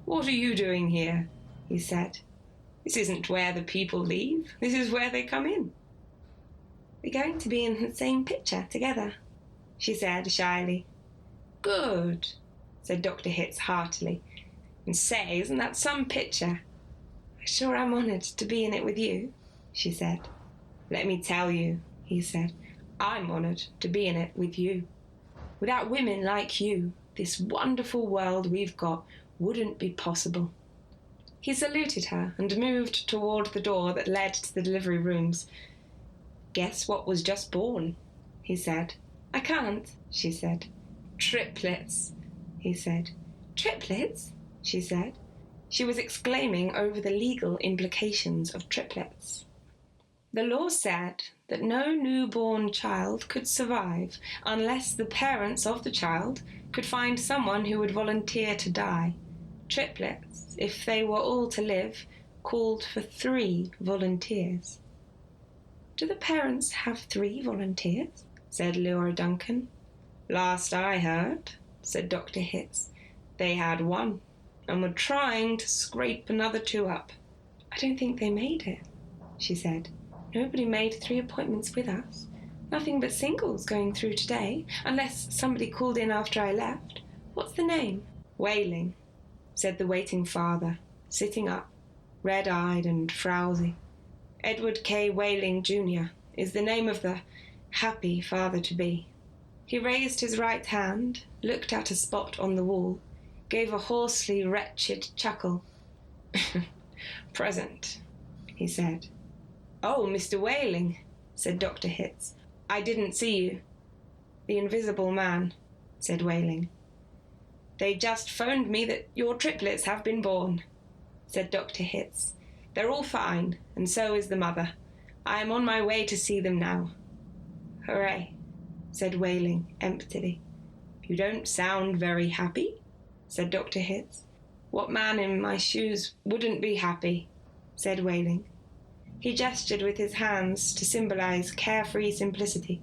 "What are you doing here?" he said. "This isn't where the people leave. This is where they come in." "We're going to be in the same picture together," she said shyly. "Good," said Dr. Hitz heartily. "And say, isn't that some picture?" "I sure am honoured to be in it with you," she said. "Let me tell you," he said, "I'm honoured to be in it with you. Without women like you, this wonderful world we've got wouldn't be possible." He saluted her and moved toward the door that led to the delivery rooms. "Guess what was just born?" he said. "I can't," she said. "Triplets," he said. "Triplets?" she said. She was exclaiming over the legal implications of triplets. The law said that no newborn child could survive unless the parents of the child could find someone who would volunteer to die. Triplets, if they were all to live, called for 3 volunteers. "Do the parents have 3 volunteers?" said Leora Duncan. "Last I heard," said Dr. Hitz, "they had 1, and were trying to scrape another 2 up." "I don't think they made it," she said. "Nobody made 3 appointments with us. Nothing but singles going through today, unless somebody called in after I left. What's the name?" "Whaling," said the waiting father, sitting up, red-eyed and frowsy. "Edward K. Whaling, Jr. is the name of the happy father-to-be." He raised his right hand, looked at a spot on the wall, gave a hoarsely wretched chuckle. "Present," he said. "Oh, Mr. Whaling," said Dr. Hitz. "I didn't see you." "The invisible man," said Whaling. "They just phoned me that your triplets have been born," said Dr. Hitz. "They're all fine, and so is the mother. I am on my way to see them now." "Hooray," said Whaling emptily. "You don't sound very happy," said Dr. Hitz. "What man in my shoes wouldn't be happy?" said Whaling. He gestured with his hands to symbolize carefree simplicity.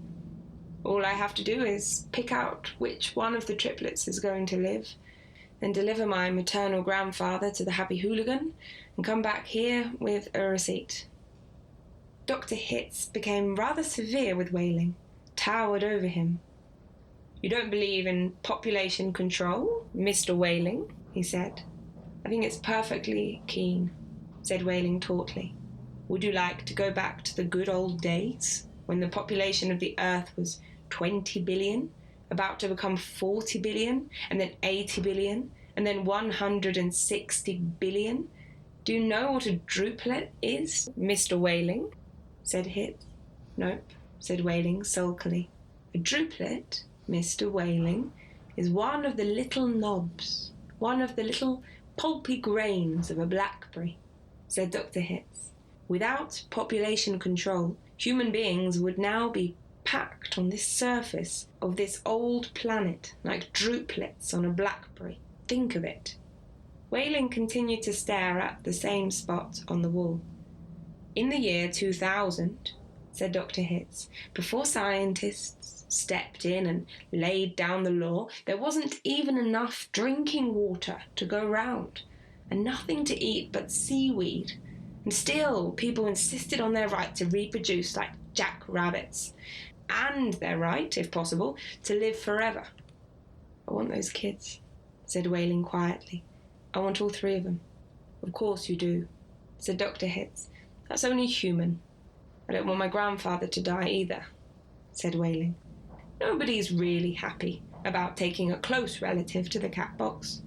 "All I have to do is pick out which one of the triplets is going to live, then deliver my maternal grandfather to the happy hooligan, and come back here with a receipt." Dr. Hitz became rather severe with Whaling, towered over him. "You don't believe in population control, Mr. Whaling?" he said. "I think it's perfectly keen," said Whaling tautly. "Would you like to go back to the good old days, when the population of the Earth was 20 billion, about to become 40 billion, and then 80 billion, and then 160 billion? Do you know what a druplet is, Mr. Whaling?" said Hitz. "Nope," said Whaling sulkily. "A druplet, Mr. Whaling, is one of the little knobs, one of the little pulpy grains of a blackberry," said Dr. Hitz. "Without population control, human beings would now be packed on this surface of this old planet like druplets on a blackberry. Think of it." Whaling continued to stare at the same spot on the wall. "In the year 2000, said Dr. Hitz, "before scientists stepped in and laid down the law, there wasn't even enough drinking water to go round, and nothing to eat but seaweed. And still, people insisted on their right to reproduce like jackrabbits, and their right, if possible, to live forever." "I want those kids," said Whaling quietly. "I want all 3 of them." "Of course you do," said Dr. Hitz. "That's only human." "I don't want my grandfather to die either," said Whaling. "Nobody's really happy about taking a close relative to the cat box,"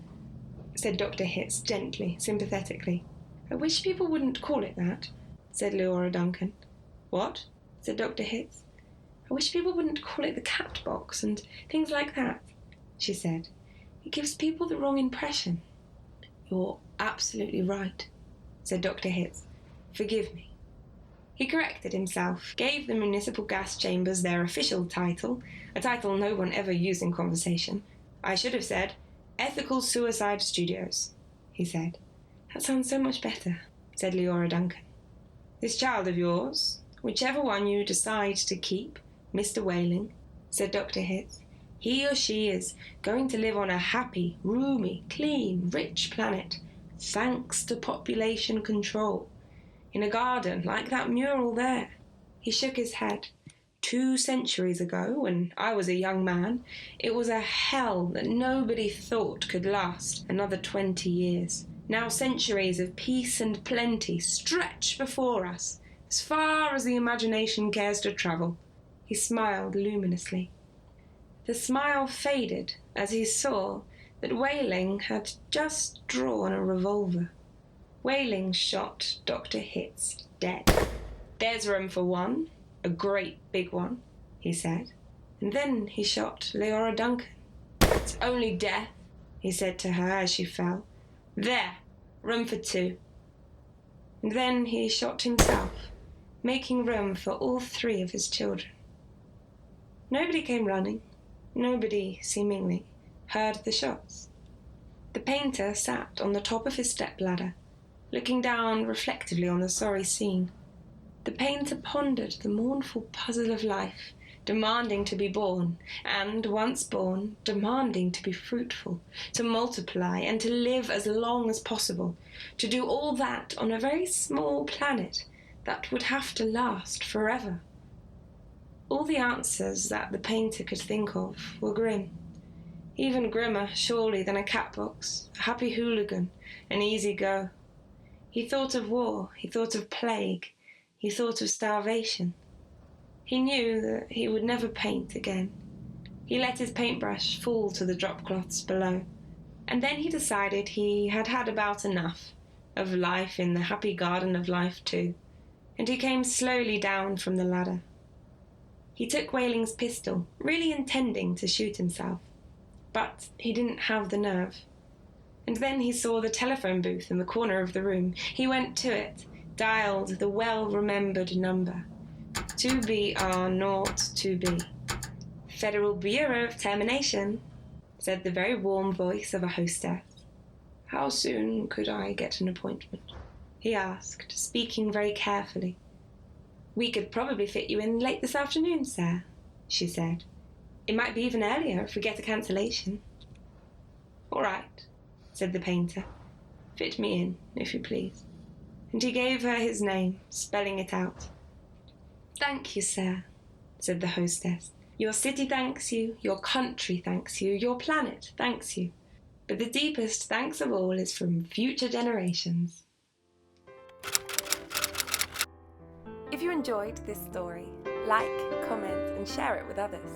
said Dr. Hitz gently, sympathetically. "I wish people wouldn't call it that," said Leora Duncan. "What?" said Dr. Hitz. "I wish people wouldn't call it the cat box and things like that," she said. "It gives people the wrong impression." "You're absolutely right," said Dr. Hitz. "Forgive me." He corrected himself, gave the municipal gas chambers their official title, a title no one ever used in conversation. "I should have said, Ethical Suicide Studios," he said. "That sounds so much better," said Leora Duncan. "This child of yours, whichever one you decide to keep, Mr. Whaling," said Dr. Hitz, "he or she is going to live on a happy, roomy, clean, rich planet thanks to population control. In a garden like that mural there. He shook his head. 2 centuries ago, when I was a young man, it was a hell that nobody thought could last another 20 years. Now centuries of peace and plenty stretch before us, as far as the imagination cares to travel. He smiled luminously. The smile faded as he saw that Whaling had just drawn a revolver. Whaling shot Dr. Hitz dead. "There's room for one, a great big one," he said. And then he shot Leora Duncan. "It's only death," he said to her as she fell. "There, room for 2. And then he shot himself, making room for all 3 of his children. Nobody came running. Nobody, seemingly, heard the shots. The painter sat on the top of his stepladder, looking down reflectively on the sorry scene. The painter pondered the mournful puzzle of life, demanding to be born, and, once born, demanding to be fruitful, to multiply, and to live as long as possible, to do all that on a very small planet that would have to last forever. All the answers that the painter could think of were grim. Even grimmer, surely, than a cat box, a happy hooligan, an easy go. He thought of war, he thought of plague, he thought of starvation. He knew that he would never paint again. He let his paintbrush fall to the drop cloths below. And then he decided he had had about enough of life in the happy garden of life too, and he came slowly down from the ladder. He took Whaling's pistol, really intending to shoot himself, but he didn't have the nerve. And then he saw the telephone booth in the corner of the room. He went to it, dialed the well-remembered number, 2BR02B. "Federal Bureau of Termination," said the very warm voice of a hostess. "How soon could I get an appointment?" he asked, speaking very carefully. "We could probably fit you in late this afternoon, sir," she said. "It might be even earlier if we get a cancellation." "All right," said the painter. "Fit me in, if you please." And he gave her his name, spelling it out. "Thank you, sir," said the hostess. "Your city thanks you, your country thanks you, your planet thanks you. But the deepest thanks of all is from future generations." If you enjoyed this story, like, comment, and share it with others.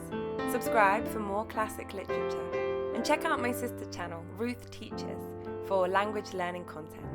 Subscribe for more classic literature, and check out my sister channel, Ruth Teaches, for language learning content.